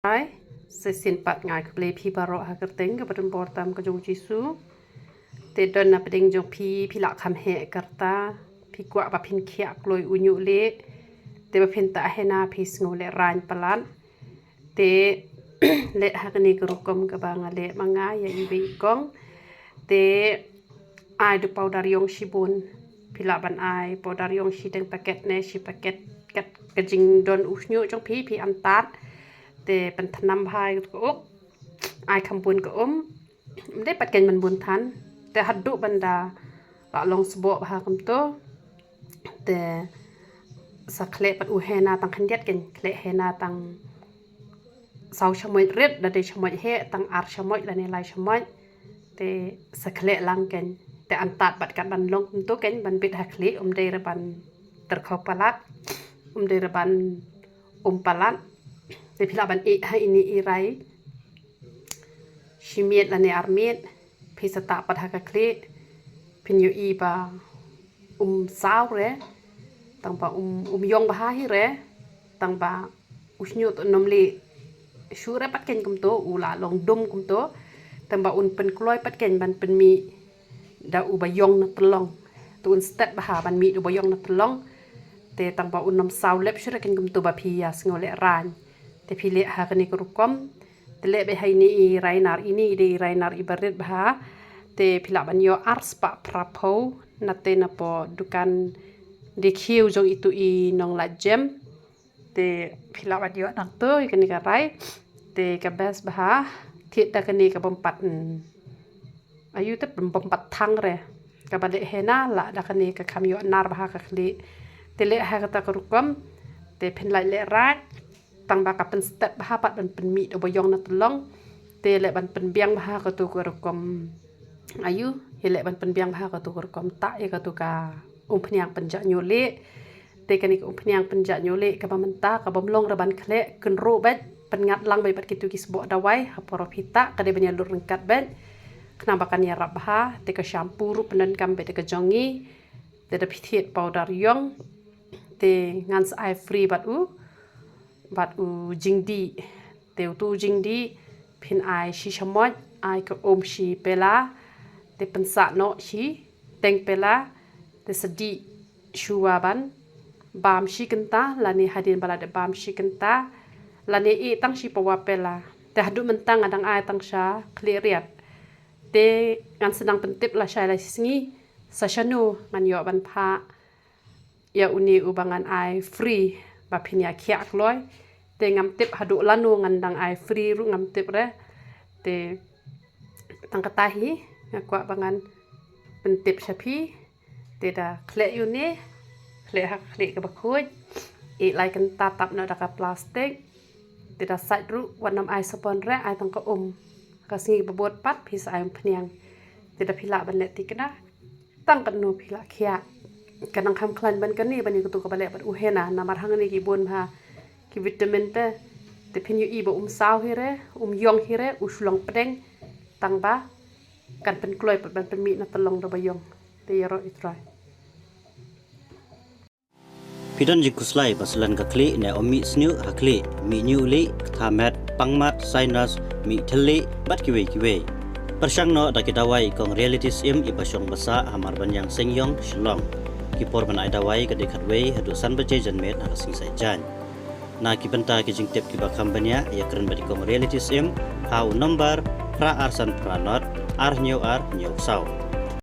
Hai, sesin pat ngai ke ple pi baro ha kerteng ke badan bor tam ke jong jisu. Te don na pedeng jong pi lak kham he kerta, pi kwa ba pin khia kloi unyu le. Te ba pin ta hena pi sngo le ran palan. Te le ha kani ke rukom ke banga le manga ya ibe kong. Te ai du powder yong shibun. Pi lak ban ai powder yong shideng paket ne shi paket kat kejing don usnyu jong pi antat. Te pentanam hai ke ok ai kampun ke mde patken man bun tan te haddu banda la long sbo ha kam to te sakle pat uhena tang khandiat ken kle hena tang sau chamoy red da de chamoy he tang ar chamoy la ne lai chamoy te sakle lang ken te antat bat kan ban long to ken ban bit hakli de reban terkhopalat de reban palat te pila ban ha ini irai shimiet la ne armiet pisata pat ha ka kle pinyo iba sao re tang ba yong ba hi re tang ba usnyu to nomli shure pat ken kum to ula long dum kum to tang ba pen kloi pat ken ban pen mi da u ba yong na tlong to un stat ba ha ban mi u ba yong na tlong te tang ba nom sao lep shure ken kum to ba phi ya ngole ran te pile ha kani kurukom te le be hai ni rainar ini de rainar ibaret bah te pila ban yo ars pa prapo na te na po dukan de khiu jong itu I nong la gem te pila ban yo nak to kani ka rai te ka bes bah thit da kani ka bompat ayu te bompat thang re ka ba de hena la da kani ka kham yo nar bah ka khli te le ha ka ta kurukom te phen lai le rat tang ba ka pen step ba pat ban pen mi do boyong na tlong te le ban pen biang ba ka tu ko kom ayu he le ban pen biang ba ka tu ko kom ta e ka tu ka phniang pen ja nyole te kani ko phniang pen ja nyole ka ba menta ka bom long ra ban khle kun ro bet pen ngat lang bai pat kitu kisbo dawai ha porofita ka de banya lur kat bet kna ba kan ya rab ha te ka shampoo ru penan kam bet ka jongi te da pithiet powder yong te ngan ai free bat u jingdi te tu jingdi phin ai shi chamot ai ko shi pela te pensa no shi teng pela te sedi shuaban bam shi kenta lani hadin bala de bam shi kenta lani I tang shi pawa pela te hadu mentang adang ai tang sha cleariat te ngan sedang pentip la shay la singi sashanu ngan yo ban pha ya uni ubangan ai free ba phinya khiak loi te ngam tip hadu lanu ngandang ai free ru ngam tip re te tang katahi ngakwa bangan pentip sapi te da khle yu ne khle hak khle ka bakhuj I lai kan tatap no da ka plastik te da sait ru wanam ai sapon re ai tang ka ka singi babot pat phis ai phniang te da phila ban le tikna tang kan no phila khia kanang kham khlan ban kan ni bani ku tu ka bale bat uhena namar hangani ki bon ha ki vitamin te phinyu I ba sao hire yong hire uslong pedeng tang ba kan pen kloi pat ban pen mi na telong do bayong te yaro itrai Pidon jikuslai basulan ka kli ne omi snu hakli mi new li thamet pangmat sinus mi theli bat kiwe persang no da kitawai kong reality sim ipasong basa hamar banyang sengyong shlong kipor ban aidawai ka dekat wei hadu san baje janmet ha sing sai jan na ki benta ki jing tep ki ba kambanya ya kren badi kong reality sim hau number pra arsan pranot ar new sau